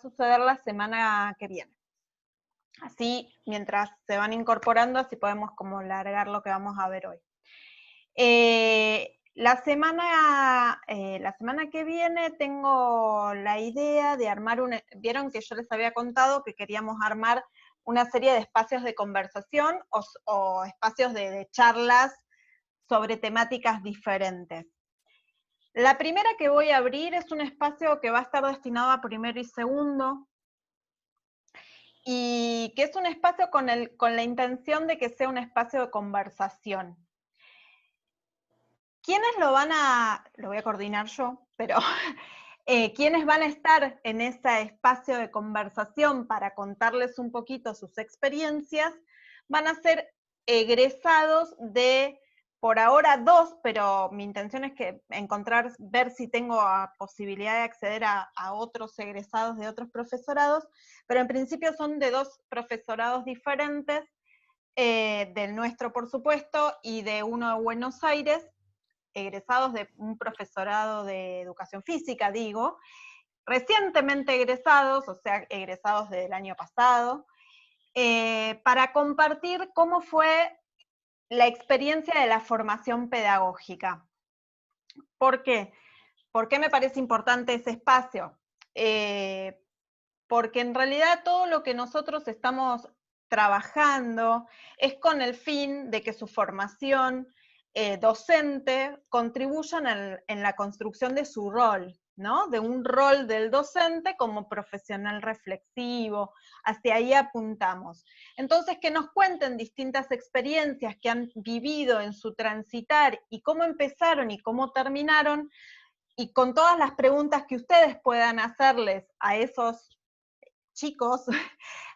suceder la semana que viene. Así, mientras se van incorporando, así podemos como largar lo que vamos a ver hoy. La semana que viene tengo la idea de armar vieron que yo les había contado que queríamos armar una serie de espacios de conversación o espacios de charlas sobre temáticas diferentes. La primera que voy a abrir es un espacio que va a estar destinado a primero y segundo, y que es un espacio con la intención de que sea un espacio de conversación. ¿Quiénes lo voy a coordinar yo, pero quiénes van a estar en ese espacio de conversación para contarles un poquito sus experiencias? Van a ser egresados de, por ahora 2, pero mi intención es ver si tengo posibilidad de acceder a otros egresados de otros profesorados, pero en principio son de 2 profesorados diferentes, del nuestro por supuesto, y de uno de Buenos Aires, egresados de un profesorado de educación física, digo, recientemente egresados, o sea, egresados del año pasado, para compartir cómo fue la experiencia de la formación pedagógica. ¿Por qué? ¿Por qué me parece importante ese espacio? Porque en realidad todo lo que nosotros estamos trabajando es con el fin de que su formación docente contribuyan en la construcción de su rol, ¿no? De un rol del docente como profesional reflexivo, hacia ahí apuntamos. Entonces, que nos cuenten distintas experiencias que han vivido en su transitar y cómo empezaron y cómo terminaron, y con todas las preguntas que ustedes puedan hacerles a esos chicos,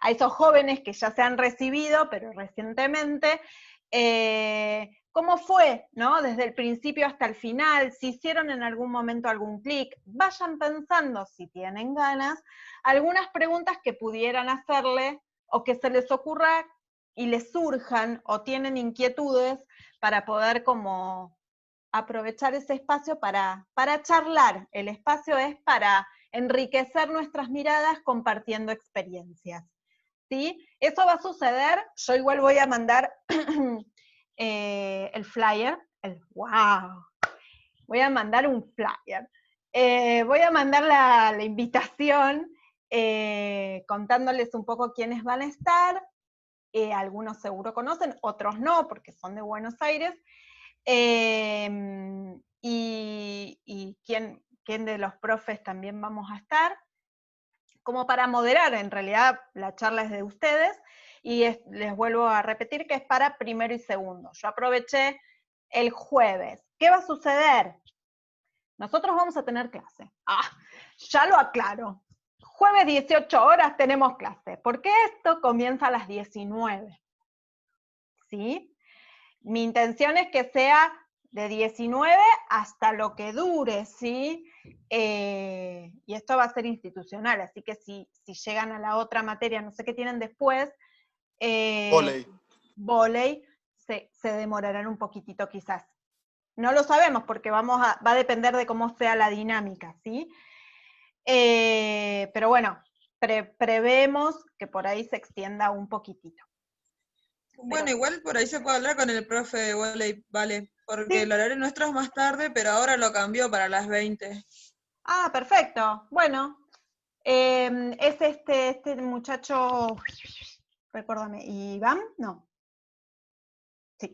a esos jóvenes que ya se han recibido, pero recientemente, ¿cómo fue, no? Desde el principio hasta el final, si hicieron en algún momento algún clic, vayan pensando, si tienen ganas, algunas preguntas que pudieran hacerle, o que se les ocurra y les surjan, o tienen inquietudes, para poder como aprovechar ese espacio para charlar. El espacio es para enriquecer nuestras miradas compartiendo experiencias, ¿sí? Eso va a suceder, yo igual voy a mandar el flyer, wow, voy a mandar un flyer, voy a mandar la invitación, contándoles un poco quiénes van a estar, algunos seguro conocen, otros no, porque son de Buenos Aires, y quién de los profes también vamos a estar, como para moderar. En realidad la charla es de ustedes, y les vuelvo a repetir que es para primero y segundo. Yo aproveché el jueves. ¿Qué va a suceder? Nosotros vamos a tener clase. Ya lo aclaro. Jueves 18 horas tenemos clase, porque esto comienza a las 19. ¿Sí? Mi intención es que sea de 19 hasta lo que dure, ¿sí? Y esto va a ser institucional, así que si llegan a la otra materia, no sé qué tienen después, vóley, se demorarán un poquitito quizás. No lo sabemos porque va a depender de cómo sea la dinámica, ¿sí? Pero bueno, prevemos que por ahí se extienda un poquitito. Bueno, igual por ahí se puede hablar con el profe de voley, vale, porque el Sí. horario nuestro es más tarde, pero ahora lo cambió para las 20. Perfecto. Bueno, es este muchacho, recuérdame, ¿Iván? No. Sí.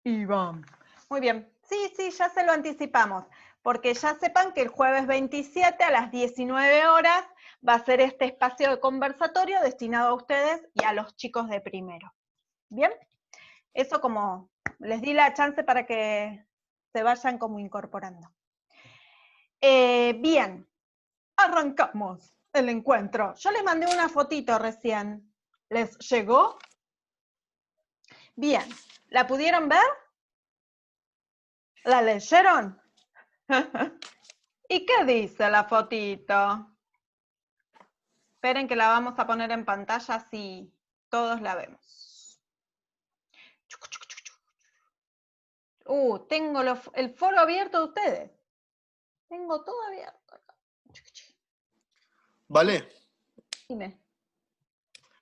Iván. Muy bien. Sí, ya se lo anticipamos, porque ya sepan que el jueves 27 a las 19 horas va a ser este espacio de conversatorio destinado a ustedes y a los chicos de primero. ¿Bien? Eso como les di la chance para que se vayan como incorporando. Bien, arrancamos el encuentro. Yo les mandé una fotito recién. ¿Les llegó? Bien, ¿la pudieron ver? ¿La leyeron? ¿Y qué dice la fotito? Esperen que la vamos a poner en pantalla así todos la vemos. Tengo el foro abierto de ustedes. Tengo todo abierto acá. Vale, Dime.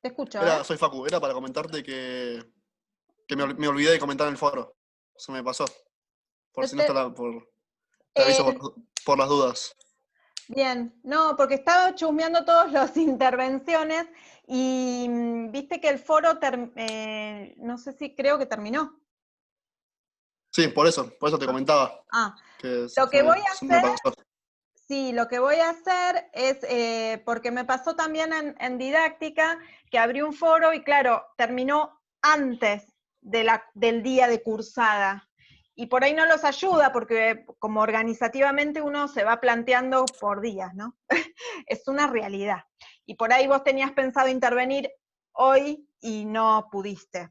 Te escucho, ¿eh? soy Facu, era para comentarte que me olvidé de comentar en el foro. Se me pasó. Por si no está te aviso Eh, por las dudas. Bien, no, porque estaba chusmeando todas las intervenciones y viste que el foro, no sé si creo que terminó. Sí, por eso te comentaba. Ah, Que lo que voy a se me hacer, pasó. sí, lo que voy a hacer es, porque me pasó también en didáctica, que abrí un foro y claro, terminó antes del día de cursada. Y por ahí no los ayuda, porque como organizativamente uno se va planteando por días, ¿no? Es una realidad. Y por ahí vos tenías pensado intervenir hoy y no pudiste.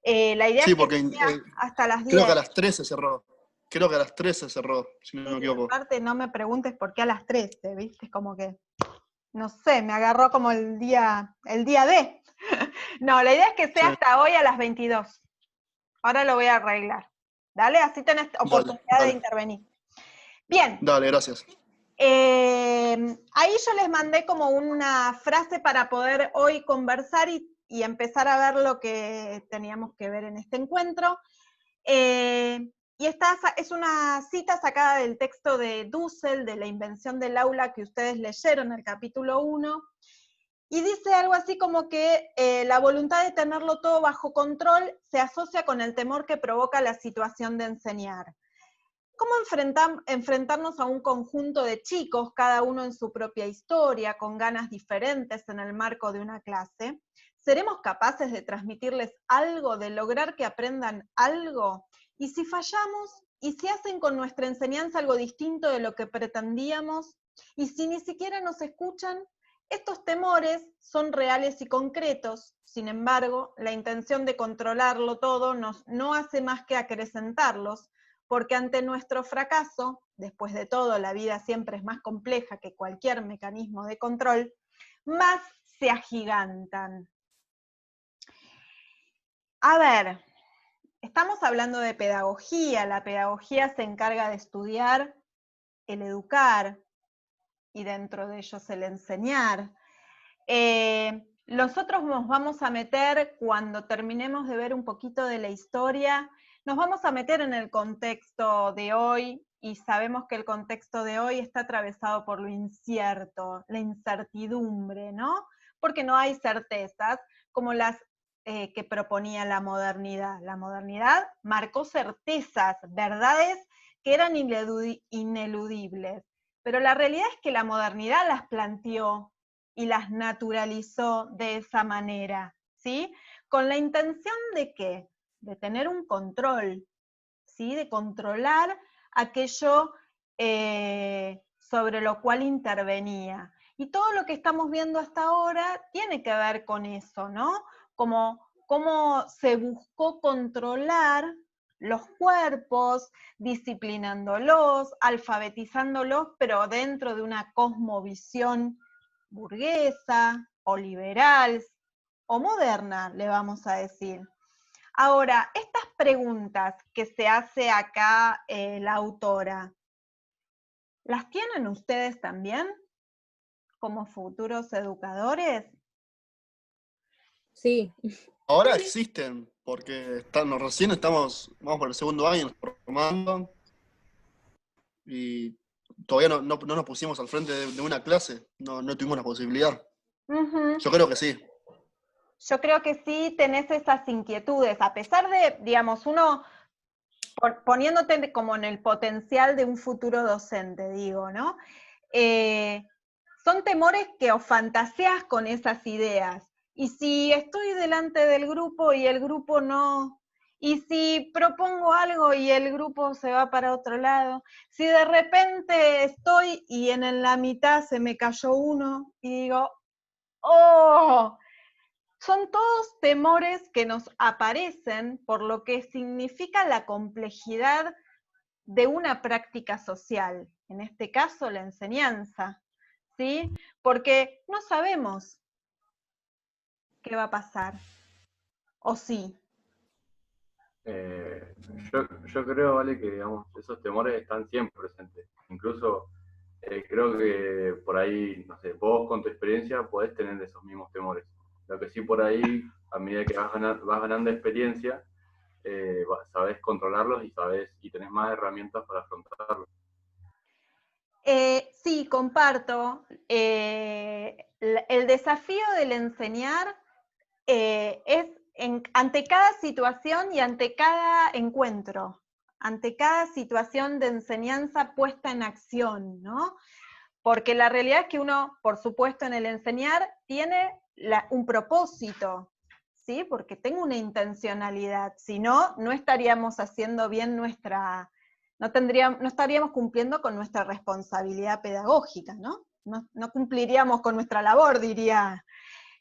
La idea Sí, es que porque sea hasta las creo que 10. a las 3 se cerró. Creo que a las 3 se cerró, si no Sí, me equivoco. aparte no me preguntes por qué a las 13, ¿viste? Como que, no sé, me agarró como el día D. No, la idea es que sea Sí, hasta hoy a las 22. Ahora lo voy a arreglar. ¿Dale? Así tenés dale, oportunidad de dale. intervenir. Bien, Dale, gracias. ahí yo les mandé como una frase para poder hoy conversar y empezar a ver lo que teníamos que ver en este encuentro. Y esta es una cita sacada del texto de Dussel, de La invención del aula, que ustedes leyeron en el capítulo 1, y dice algo así como que la voluntad de tenerlo todo bajo control se asocia con el temor que provoca la situación de enseñar. ¿Cómo enfrentarnos a un conjunto de chicos, cada uno en su propia historia, con ganas diferentes en el marco de una clase? ¿Seremos capaces de transmitirles algo, de lograr que aprendan algo? ¿Y si fallamos? ¿Y si hacen con nuestra enseñanza algo distinto de lo que pretendíamos? ¿Y si ni siquiera nos escuchan? Estos temores son reales y concretos, sin embargo, la intención de controlarlo todo no hace más que acrecentarlos, porque ante nuestro fracaso, después de todo la vida siempre es más compleja que cualquier mecanismo de control, más se agigantan. A ver, estamos hablando de pedagogía, la pedagogía se encarga de estudiar el educar y dentro de ellos el enseñar. Nosotros nos vamos a meter, cuando terminemos de ver un poquito de la historia, nos vamos a meter en el contexto de hoy, y sabemos que el contexto de hoy está atravesado por lo incierto, la incertidumbre, ¿no? Porque no hay certezas como las que proponía la modernidad. La modernidad marcó certezas, verdades que eran ineludibles, pero la realidad es que la modernidad las planteó y las naturalizó de esa manera, ¿sí? Con la intención de ¿qué? De tener un control, ¿sí? De controlar aquello sobre lo cual intervenía. Y todo lo que estamos viendo hasta ahora tiene que ver con eso, ¿no? Como cómo se buscó controlar los cuerpos, disciplinándolos, alfabetizándolos, pero dentro de una cosmovisión burguesa o liberal o moderna, le vamos a decir. Ahora, estas preguntas que se hace acá la autora, ¿las tienen ustedes también como futuros educadores? Sí, Ahora existen, porque recién vamos por el segundo año, nos formando, y todavía no nos pusimos al frente de una clase, no tuvimos la posibilidad. Ujú. Yo creo que sí. Yo creo que sí tenés esas inquietudes, a pesar de, digamos, uno poniéndote como en el potencial de un futuro docente, digo, ¿no? Son temores que os fantaseas con esas ideas. Y si estoy delante del grupo y el grupo no, y si propongo algo y el grupo se va para otro lado, si de repente estoy y en la mitad se me cayó uno y digo, ¡oh! Son todos temores que nos aparecen por lo que significa la complejidad de una práctica social, en este caso la enseñanza, ¿sí? Porque no sabemos qué va a pasar, o sí. Eh, yo creo, Vale, que digamos, esos temores están siempre presentes. Incluso creo que por ahí, no sé, vos con tu experiencia podés tener esos mismos temores. Lo que sí por ahí, a medida que vas ganando experiencia, sabés controlarlos y tenés más herramientas para afrontarlos. Sí, comparto. El desafío del enseñar es ante cada situación y ante cada encuentro, ante cada situación de enseñanza puesta en acción, ¿no? Porque la realidad es que uno, por supuesto, en el enseñar tiene un propósito, ¿sí? Porque tengo una intencionalidad, si no, no estaríamos haciendo bien no estaríamos cumpliendo con nuestra responsabilidad pedagógica, ¿no? No cumpliríamos con nuestra labor, diría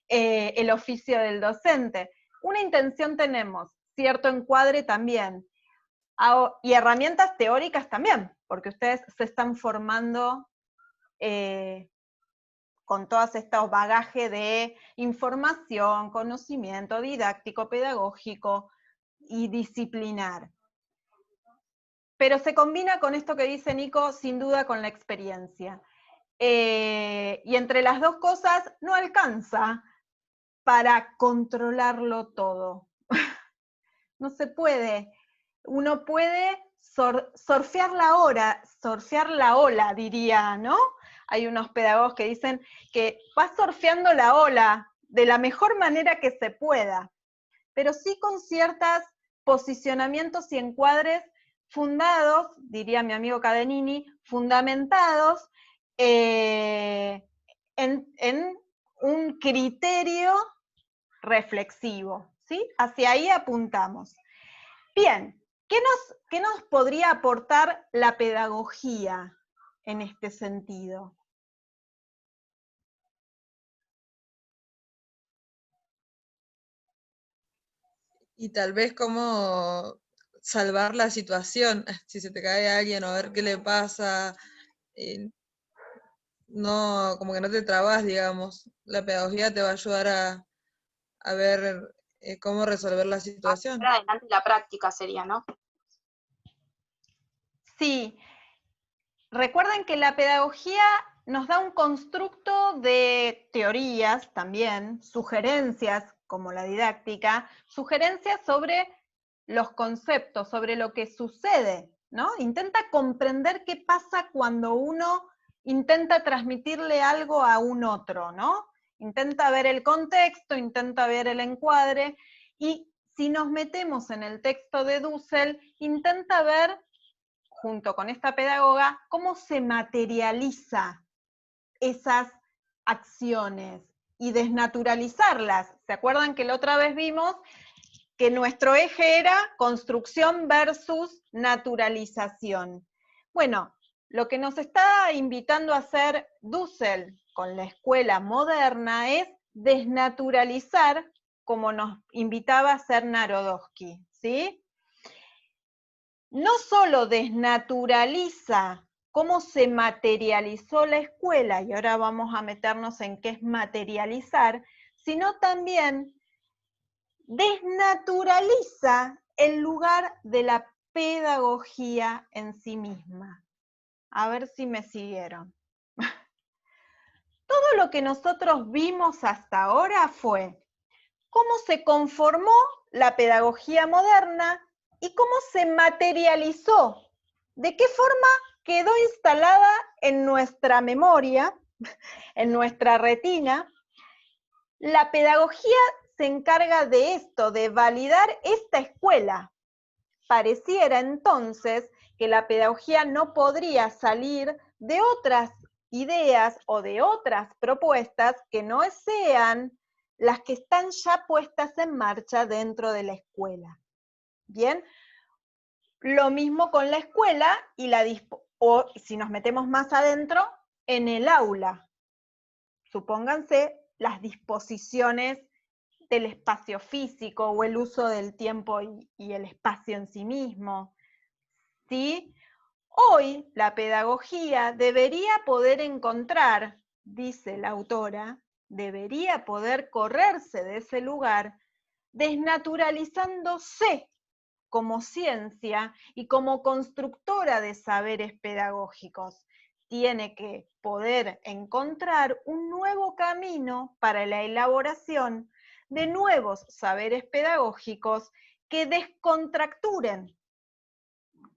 el oficio del docente. Una intención tenemos, cierto encuadre también, y herramientas teóricas también, porque ustedes se están formando con todos estos bagajes de información, conocimiento didáctico, pedagógico y disciplinar. Pero se combina con esto que dice Nico, sin duda con la experiencia. Y entre las dos cosas no alcanza para controlarlo todo. No se puede. Uno puede surfear la ola, diría, ¿no? Hay unos pedagogos que dicen que vas surfeando la ola de la mejor manera que se pueda, pero sí con ciertos posicionamientos y encuadres fundados, diría mi amigo Cadenini, fundamentados en un criterio reflexivo, ¿sí? Hacia ahí apuntamos. Bien, ¿qué nos podría aportar la pedagogía en este sentido? Y tal vez cómo salvar la situación, si se te cae alguien o ver qué le pasa, no, como que no te trabas, digamos. La pedagogía te va a ayudar a ver cómo resolver la situación. Para adelante la práctica sería, ¿no? Sí, recuerden que la pedagogía nos da un constructo de teorías también, sugerencias como la didáctica, sugerencias sobre los conceptos, sobre lo que sucede, ¿no? Intenta comprender qué pasa cuando uno intenta transmitirle algo a un otro, ¿no? Intenta ver el contexto, intenta ver el encuadre, y si nos metemos en el texto de Dussel, intenta ver junto con esta pedagoga, cómo se materializa esas acciones y desnaturalizarlas. ¿Se acuerdan que la otra vez vimos que nuestro eje era construcción versus naturalización? Bueno, lo que nos está invitando a hacer Dussel con la escuela moderna es desnaturalizar, como nos invitaba a hacer Narodowski, ¿sí? No solo desnaturaliza cómo se materializó la escuela, y ahora vamos a meternos en qué es materializar, sino también desnaturaliza el lugar de la pedagogía en sí misma. A ver si me siguieron. Todo lo que nosotros vimos hasta ahora fue cómo se conformó la pedagogía moderna y cómo se materializó, de qué forma quedó instalada en nuestra memoria, en nuestra retina. La pedagogía se encarga de esto, de validar esta escuela. Pareciera entonces que la pedagogía no podría salir de otras ideas o de otras propuestas que no sean las que están ya puestas en marcha dentro de la escuela. Bien, lo mismo con la escuela y o si nos metemos más adentro, en el aula. Supónganse las disposiciones del espacio físico o el uso del tiempo y el espacio en sí mismo, ¿sí? Hoy la pedagogía debería poder encontrar, dice la autora, debería poder correrse de ese lugar, desnaturalizándose como ciencia y como constructora de saberes pedagógicos. tiene que poder encontrar un nuevo camino para la elaboración de nuevos saberes pedagógicos que descontracturen,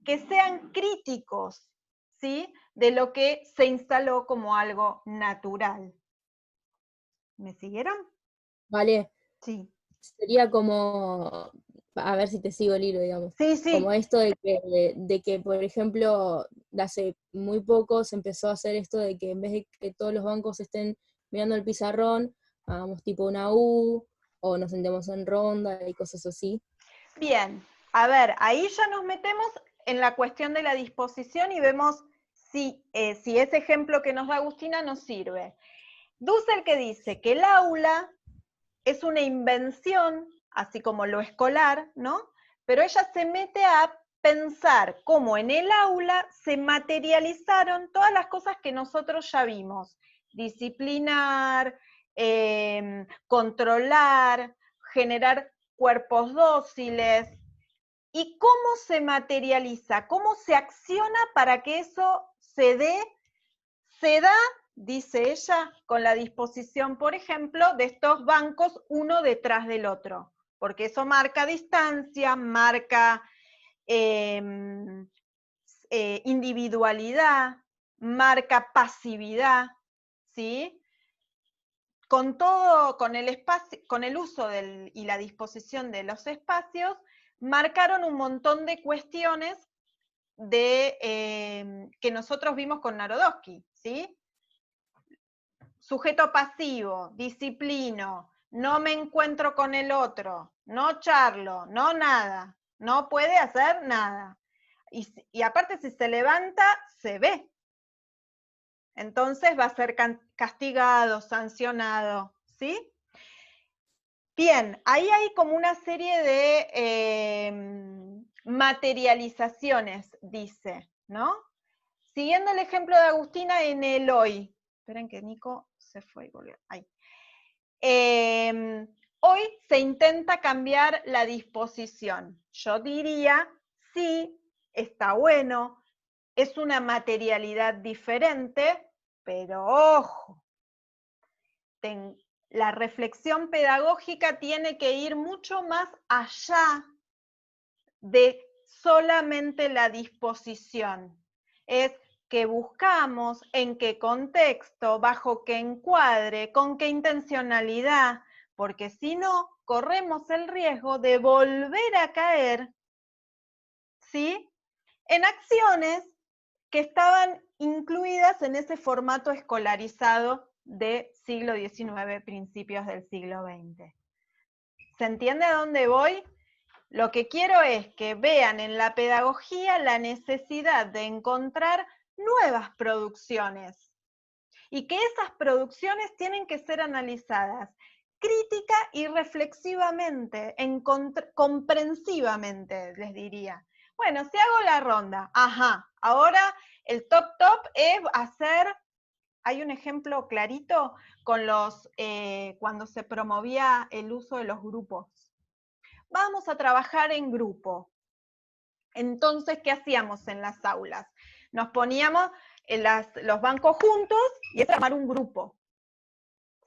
que sean críticos, ¿sí?, de lo que se instaló como algo natural. ¿Me siguieron? Vale, Sí. sería como, a ver si te sigo el hilo, digamos. Sí, sí. Como esto de que, por ejemplo, de hace muy poco se empezó a hacer esto de que en vez de que todos los bancos estén mirando el pizarrón, hagamos tipo una U, o nos sentemos en ronda y cosas así. Bien, a ver, ahí ya nos metemos en la cuestión de la disposición y vemos si ese ejemplo que nos da Agustina nos sirve. Dussel que dice que el aula es una invención, así como lo escolar, ¿no? Pero ella se mete a pensar cómo en el aula se materializaron todas las cosas que nosotros ya vimos. Disciplinar, controlar, generar cuerpos dóciles. ¿Y cómo se materializa? ¿Cómo se acciona para que eso se dé? Se da, dice ella, con la disposición, por ejemplo, de estos bancos uno detrás del otro, porque eso marca distancia, marca individualidad, marca pasividad, ¿sí? Con todo, con el espacio, con el uso y la disposición de los espacios, marcaron un montón de cuestiones que nosotros vimos con Narodowski, ¿sí? Sujeto pasivo, disciplino, no me encuentro con el otro, no charlo, no nada, no puede hacer nada. Y aparte si se levanta, se ve. Entonces va a ser castigado, sancionado, ¿sí? Bien, ahí hay como una serie de materializaciones, dice, ¿no? Siguiendo el ejemplo de Agustina en el hoy. Esperen que Nico se fue y volvió. Ahí. Hoy se intenta cambiar la disposición. Yo diría, sí, está bueno, es una materialidad diferente, pero ojo, la reflexión pedagógica tiene que ir mucho más allá de solamente la disposición. Es que buscamos en qué contexto, bajo qué encuadre, con qué intencionalidad, porque si no, corremos el riesgo de volver a caer, ¿sí?, en acciones que estaban incluidas en ese formato escolarizado de siglo XIX, principios del siglo XX. ¿Se entiende a dónde voy? Lo que quiero es que vean en la pedagogía la necesidad de encontrar nuevas producciones y que esas producciones tienen que ser analizadas crítica y reflexivamente, comprensivamente, les diría. Bueno, si hago la ronda, ahora el top es hacer, hay un ejemplo clarito con cuando se promovía el uso de los grupos. Vamos a trabajar en grupo. Entonces, ¿qué hacíamos en las aulas? Nos poníamos los bancos juntos y es armar un grupo.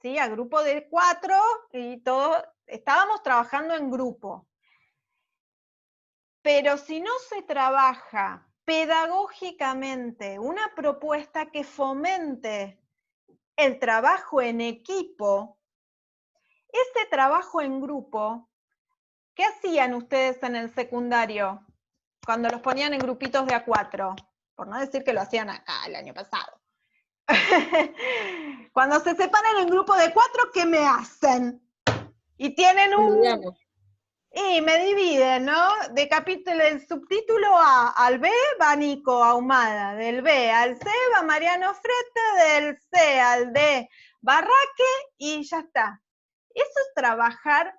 ¿Sí? A grupo de 4 y todos estábamos trabajando en grupo. Pero si no se trabaja pedagógicamente una propuesta que fomente el trabajo en equipo, ese trabajo en grupo, ¿qué hacían ustedes en el secundario cuando los ponían en grupitos de A4? Por no decir que lo hacían acá el año pasado. Cuando se separan en grupo de 4, ¿qué me hacen? Y tienen y me dividen, ¿no? De capítulo, el subtítulo A al B va Nico Ahumada, del B al C va Mariano Frete, del C al D Barraque, y ya está. ¿Eso es trabajar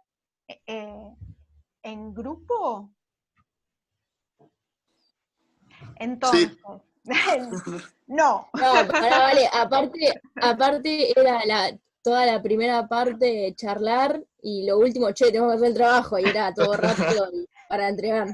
en grupo? Entonces, Sí. no. No, vale, aparte era toda la primera parte charlar y lo último, tenemos que hacer el trabajo, y era todo rápido para entregar.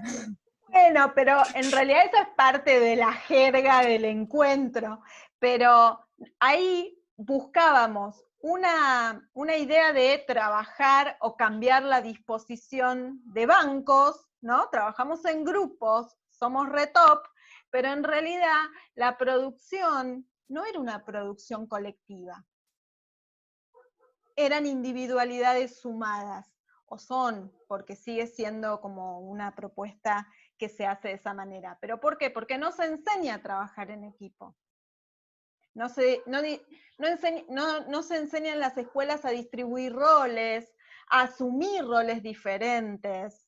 Bueno, pero en realidad eso es parte de la jerga del encuentro. pero ahí buscábamos una idea de trabajar o cambiar la disposición de bancos, ¿no? Trabajamos en grupos, somos retop, pero en realidad la producción no era una producción colectiva. Eran individualidades sumadas, o son, porque sigue siendo como una propuesta que se hace de esa manera. ¿Pero por qué? Porque no se enseña a trabajar en equipo. No se enseña en las escuelas a distribuir roles, a asumir roles diferentes,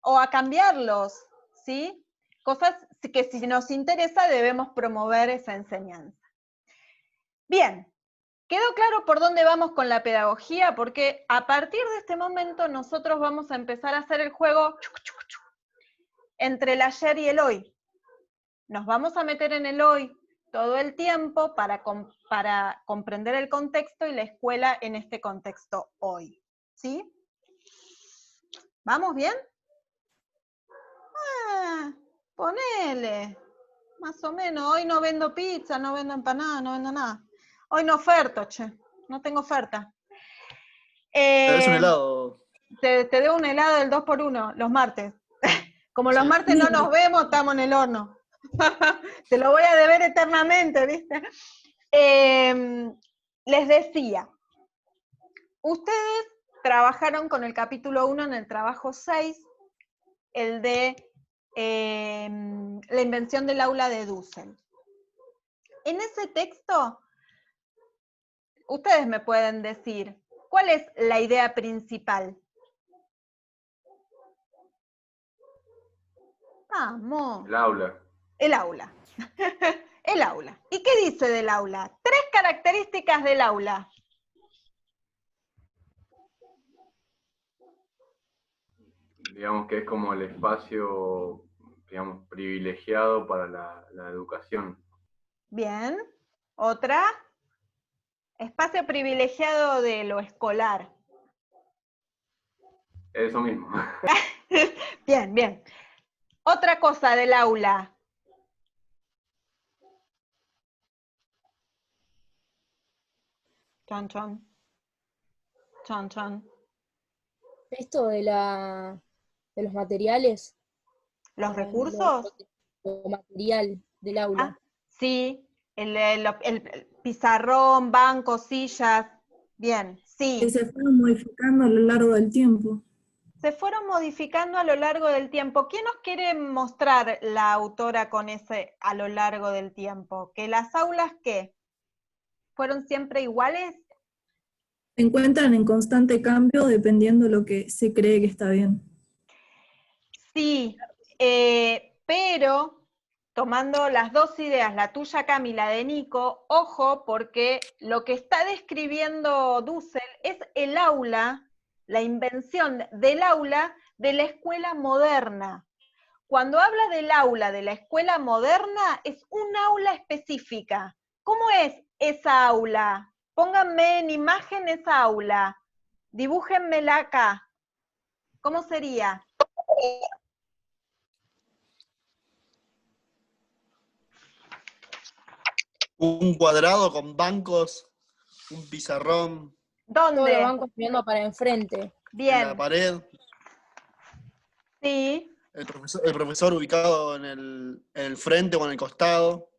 o a cambiarlos, ¿sí? Cosas que si nos interesa debemos promover esa enseñanza. Bien, ¿quedó claro por dónde vamos con la pedagogía? Porque a partir de este momento nosotros vamos a empezar a hacer el juego entre el ayer y el hoy. Nos vamos a meter en el hoy todo el tiempo para comprender el contexto y la escuela en este contexto hoy. ¿Sí? ¿Vamos bien? Ponele. Más o menos. Hoy no vendo pizza, no vendo empanada, no vendo nada. Hoy no oferto, che. No tengo oferta. Te des un helado. Te debo un helado del 2x1 los martes. Como los Sí. martes no nos vemos, estamos en el horno. Te lo voy a deber eternamente, ¿viste? Les decía, ustedes trabajaron con el capítulo 1 en el trabajo 6, el de la invención del aula de Dussel. En ese texto, ustedes me pueden decir, ¿cuál es la idea principal? Vamos. El aula. El aula. El aula. ¿Y qué dice del aula? 3 características del aula. Digamos que es como el espacio, digamos, privilegiado para la educación. Bien. Otra. Espacio privilegiado de lo escolar. Eso mismo. Bien, bien. Otra cosa del aula. Chan, chan. Chan, chan. Esto de los materiales. ¿Los recursos? Lo material del aula. Sí. El pizarrón, bancos, sillas. Bien, sí. Que se fueron modificando a lo largo del tiempo. Se fueron modificando a lo largo del tiempo. ¿Qué nos quiere mostrar la autora con ese a lo largo del tiempo? ¿Que las aulas qué? ¿Fueron siempre iguales? Se encuentran en constante cambio dependiendo de lo que se cree que está bien. Sí, pero tomando las dos ideas, la tuya, Cami, y la de Nico, ojo, porque lo que está describiendo Dussel es el aula, la invención del aula de la escuela moderna. Cuando habla del aula de la escuela moderna, es un aula específica. ¿Cómo es esa aula? Pónganme en imagen esa aula. Dibújenmela acá. ¿Cómo sería? Un cuadrado con bancos, un pizarrón Todos los ¿Dónde? bancos mirando para enfrente. en la Bien, pared, sí, el profesor ubicado en el frente o en el costado.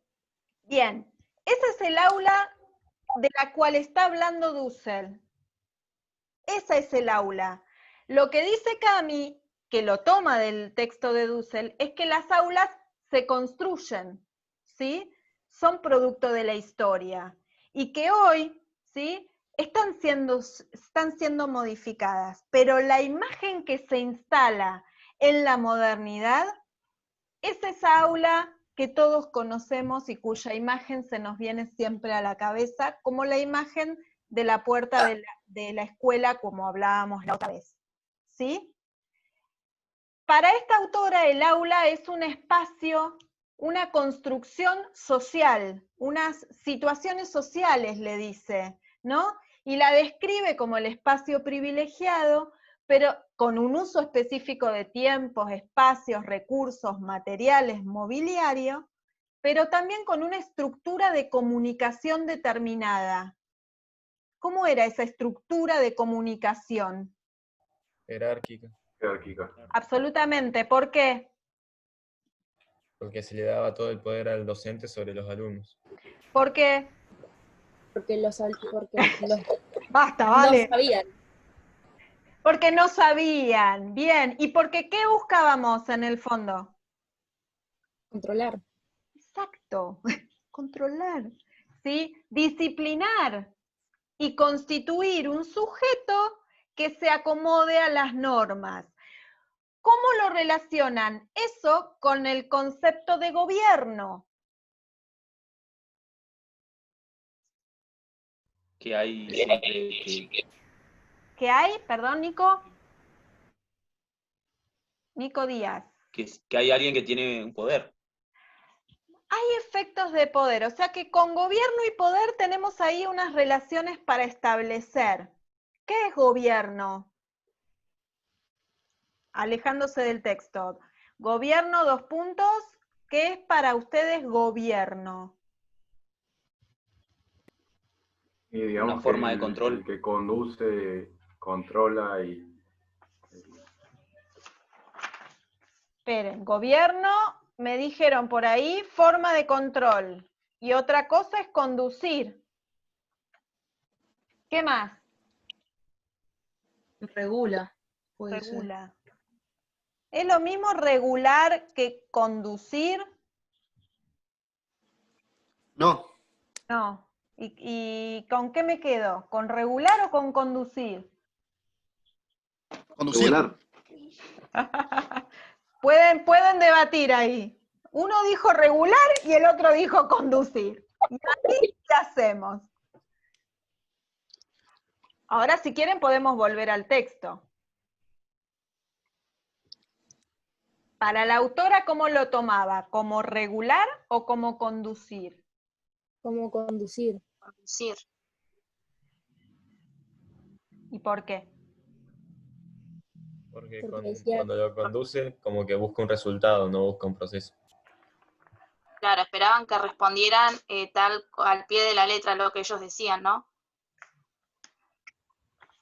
bien. Ese es el aula de la cual está hablando Dussel. Esa es el aula. Lo que dice Cami, que lo toma del texto de Dussel, es que las aulas se construyen, ¿sí? Son producto de la historia. Y que hoy, ¿sí? Están siendo modificadas. Pero la imagen que se instala en la modernidad es esa aula que todos conocemos y cuya imagen se nos viene siempre a la cabeza, como la imagen de la puerta de la escuela, como hablábamos la otra vez. ¿Sí? Para esta autora, el aula es un espacio, una construcción social, unas situaciones sociales, le dice, ¿no? Y la describe como el espacio privilegiado, pero con un uso específico de tiempos, espacios, recursos, materiales, mobiliario, pero también con una estructura de comunicación determinada. ¿Cómo era esa estructura de comunicación? Jerárquica, Jerárquica. Absolutamente. ¿Por qué? porque se le daba todo el poder al docente sobre los alumnos. Porque Porque los basta, no vale. sabían. Porque no sabían. Bien. ¿Y porque qué buscábamos en el fondo? Controlar. Exacto. Controlar. ¿Sí? Disciplinar y constituir un sujeto que se acomode a las normas. ¿Cómo lo relacionan eso con el concepto de gobierno? Que hay siempre ¿Qué hay? Perdón, Nico. Nico Díaz. que hay alguien que tiene un poder. Hay efectos de poder, o sea que con gobierno y poder tenemos ahí unas relaciones para establecer. ¿Qué es gobierno? Alejándose del texto. Gobierno, dos puntos. ¿Qué es para ustedes gobierno? Y digamos Una forma que de control. el que conduce, controla y... Esperen, gobierno, me dijeron por ahí, forma de control. Y otra cosa es conducir. ¿Qué más? Regula. Puede ser. Regula. ¿Es lo mismo regular que conducir? No, No. ¿Y con qué me quedo? ¿Con regular o con conducir? conducir. Regular. Pueden debatir ahí. Uno dijo regular y el otro dijo conducir. ¿Y ahí qué hacemos? Ahora, si quieren, podemos volver al texto. Para la autora, ¿cómo lo tomaba? ¿Como regular o como conducir? Cómo conducir. Conducir. ¿Y por qué? Porque Porque decía- cuando lo conduce, como que busca un resultado, no busca un proceso. Claro, esperaban que respondieran tal al pie de la letra lo que ellos decían, ¿no?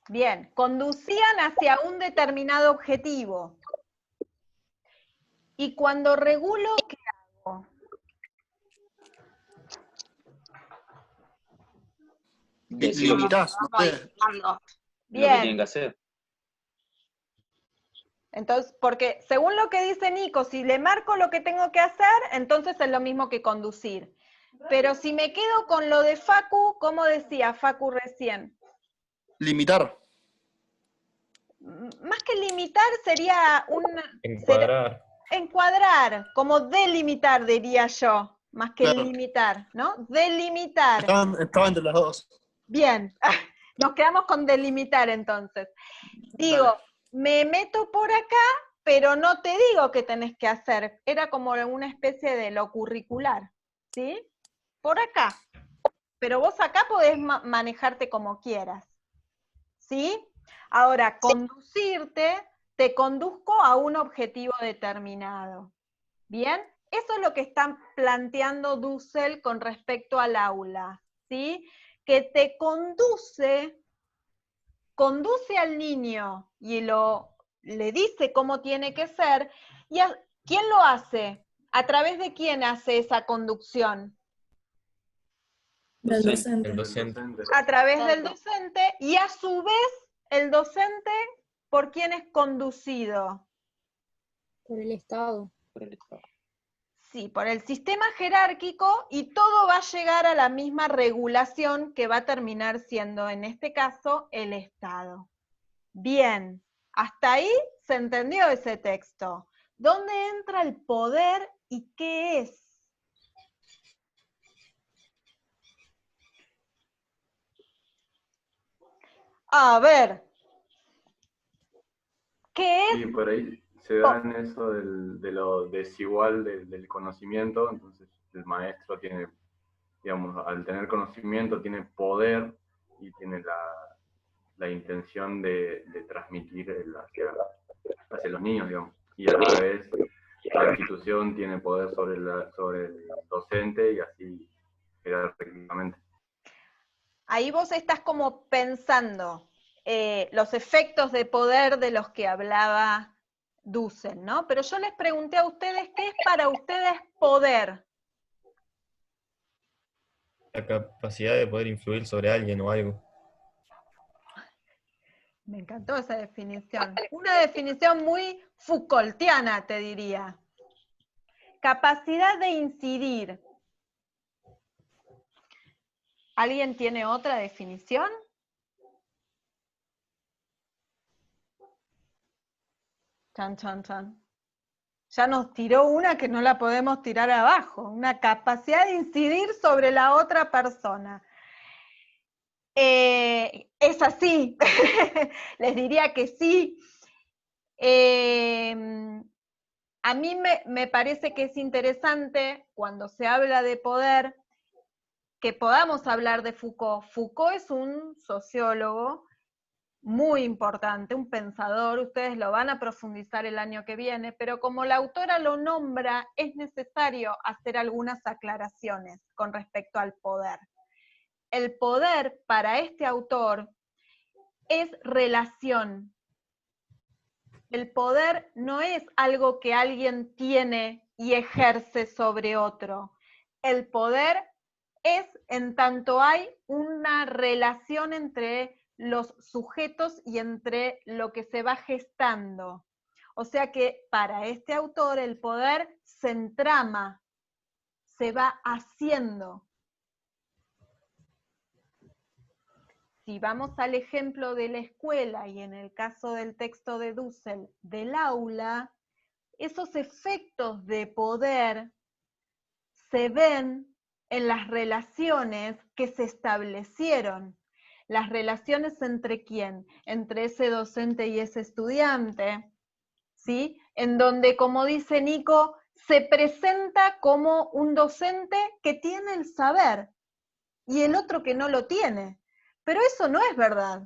Bien, conducían hacia un determinado objetivo. Y cuando regulo, ¿qué hago? Decir lo que, Limitás, no sé. Modificando. lo que tienen Bien, que hacer. entonces, porque según lo que dice Nico, si le marco lo que tengo que hacer, entonces es lo mismo que conducir. Pero si me quedo con lo de Facu, ¿cómo decía Facu recién? Limitar. Más que limitar sería Encuadrar. encuadrar, como delimitar, diría yo, más que Claro. limitar, ¿no? Delimitar. Estaba entre las dos. Bien, nos quedamos con delimitar entonces. Digo, Dale. me meto por acá, pero no te digo qué tenés que hacer. Era como una especie de lo curricular, ¿sí? Por acá. Pero vos acá podés manejarte como quieras, ¿sí? Ahora, conducirte, te conduzco a un objetivo determinado. ¿Bien? Eso es lo que están planteando Dussel con respecto al aula, ¿sí? Que te conduce al niño y le dice cómo tiene que ser. ¿Y quién lo hace? ¿A través de quién hace esa conducción? Del Docente. El docente. docente. A través del docente, y a su vez, el docente, ¿por quién es conducido? Por el Estado. Por el Estado. Sí, por el sistema jerárquico, y todo va a llegar a la misma regulación que va a terminar siendo, en este caso, el Estado. Bien, hasta ahí se entendió ese texto. ¿Dónde entra el poder y qué es? A ver, ¿qué es? Y por ahí se dan eso de lo desigual del conocimiento, entonces el maestro tiene, digamos, al tener conocimiento tiene poder y tiene la intención de transmitir hacia los niños, digamos. Y a la vez la institución tiene poder sobre el docente y así jerárquicamente. Ahí vos estás como pensando los efectos de poder de los que hablaba Dussel, ¿no? Pero yo les pregunté a ustedes, ¿qué es para ustedes poder? La capacidad de poder influir sobre alguien o algo. Me encantó esa definición. Una definición muy Foucaultiana, te diría. Capacidad de incidir. ¿Alguien tiene otra definición? Chan, chan, chan. Ya nos tiró una que no la podemos tirar abajo. Una capacidad de incidir sobre la otra persona. Es así. Les diría que sí. A mí me parece que es interesante cuando se habla de poder que podamos hablar de Foucault. Foucault es un sociólogo muy importante, un pensador, ustedes lo van a profundizar el año que viene, pero como la autora lo nombra, es necesario hacer algunas aclaraciones con respecto al poder. El poder para este autor es relación. El poder no es algo que alguien tiene y ejerce sobre otro. El poder es en tanto hay una relación entre los sujetos y entre lo que se va gestando. O sea que para este autor el poder se entrama, se va haciendo. Si vamos al ejemplo de la escuela y en el caso del texto de Dussel, del aula, esos efectos de poder se ven en las relaciones que se establecieron. Las relaciones entre quién, entre ese docente y ese estudiante, ¿sí? En donde, como dice Nico, se presenta como un docente que tiene el saber y el otro que no lo tiene. Pero eso no es verdad.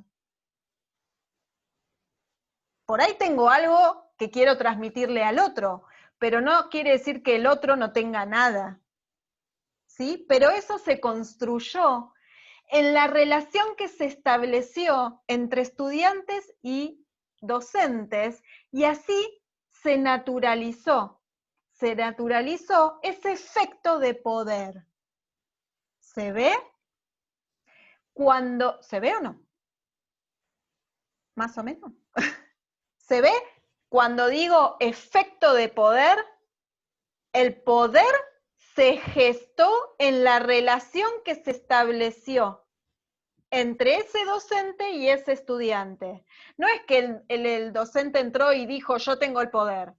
Por ahí tengo algo que quiero transmitirle al otro, pero no quiere decir que el otro no tenga nada. ¿Sí? Pero eso se construyó en la relación que se estableció entre estudiantes y docentes, y así se naturalizó ese efecto de poder. ¿Se ve? ¿Se ve o no? Más o menos. ¿Se ve? Cuando digo efecto de poder, el poder se gestó en la relación que se estableció entre ese docente y ese estudiante. No es que el docente entró y dijo, yo tengo el poder.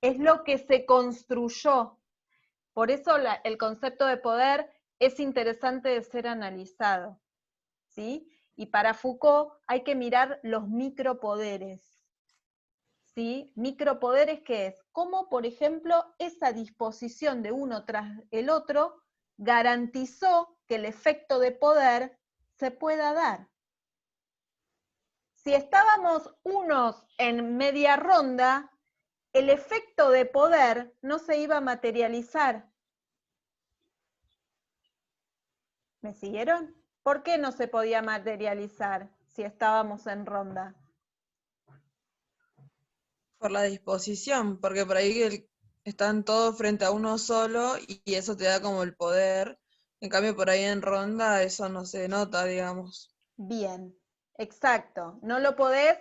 Es lo que se construyó. Por eso el concepto de poder es interesante de ser analizado, ¿sí? Y para Foucault hay que mirar los micropoderes, ¿sí? Micropoderes, ¿qué es? Como, por ejemplo, esa disposición de uno tras el otro garantizó que el efecto de poder se pueda dar. Si estábamos unos en media ronda, el efecto de poder no se iba a materializar. ¿Me siguieron? ¿Por qué no se podía materializar si estábamos en ronda? Por la disposición, porque por ahí están todos frente a uno solo y eso te da como el poder. En cambio, por ahí en ronda eso no se nota, digamos. Bien, exacto. No lo podés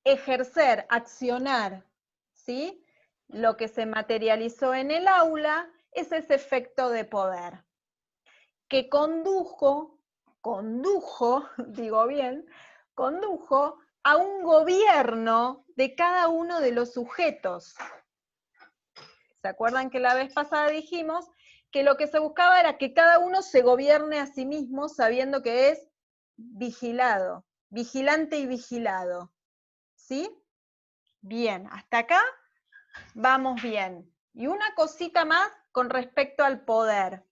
ejercer, accionar, ¿sí? Lo que se materializó en el aula es ese efecto de poder, que condujo, digo bien, condujo a un gobierno de cada uno de los sujetos. ¿Se acuerdan que la vez pasada dijimos que lo que se buscaba era que cada uno se gobierne a sí mismo sabiendo que es vigilado, vigilante y vigilado? ¿Sí? Bien, hasta acá vamos bien. Y una cosita más con respecto al poder.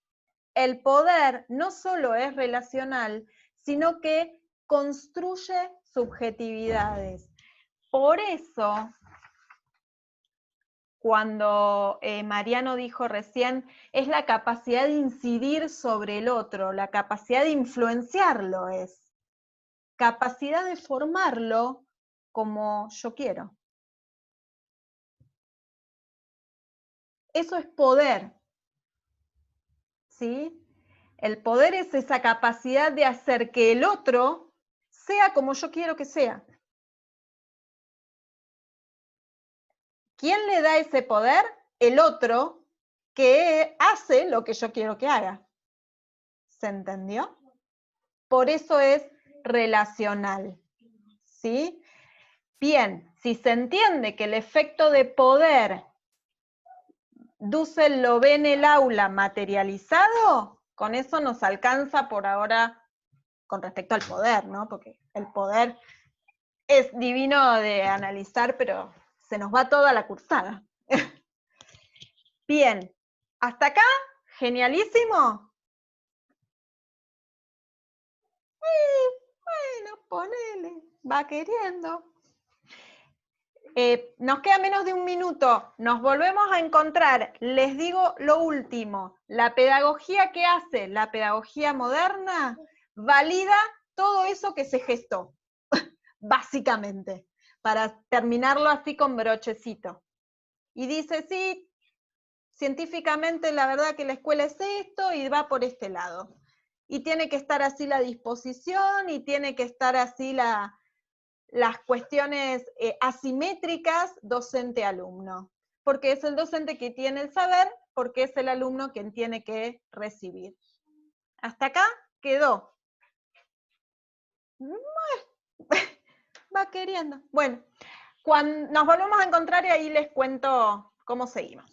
El poder no solo es relacional, sino que construye subjetividades. Por eso, cuando Mariano dijo recién, es la capacidad de incidir sobre el otro, la capacidad de influenciarlo es, capacidad de formarlo como yo quiero. Eso es poder, ¿sí? El poder es esa capacidad de hacer que el otro sea como yo quiero que sea. ¿Quién le da ese poder? El otro que hace lo que yo quiero que haga. ¿Se entendió? Por eso es relacional, ¿sí? Bien, si se entiende que el efecto de poder Dussel lo ve en el aula materializado, con eso nos alcanza por ahora con respecto al poder, ¿no? Porque el poder es divino de analizar, pero se nos va toda la cursada. Bien, hasta acá, genialísimo. Bueno, ponele, va queriendo. Nos queda menos de un minuto, nos volvemos a encontrar. Les digo lo último, la pedagogía que hace la pedagogía moderna valida todo eso que se gestó, básicamente, para terminarlo así con brochecito. Y dice, sí, científicamente la verdad que la escuela es esto y va por este lado. Y tiene que estar así la disposición y tiene que estar así las cuestiones asimétricas docente-alumno, porque es el docente que tiene el saber, porque es el alumno quien tiene que recibir. Hasta acá quedó. Va queriendo. Bueno, cuando nos volvemos a encontrar y ahí les cuento cómo seguimos.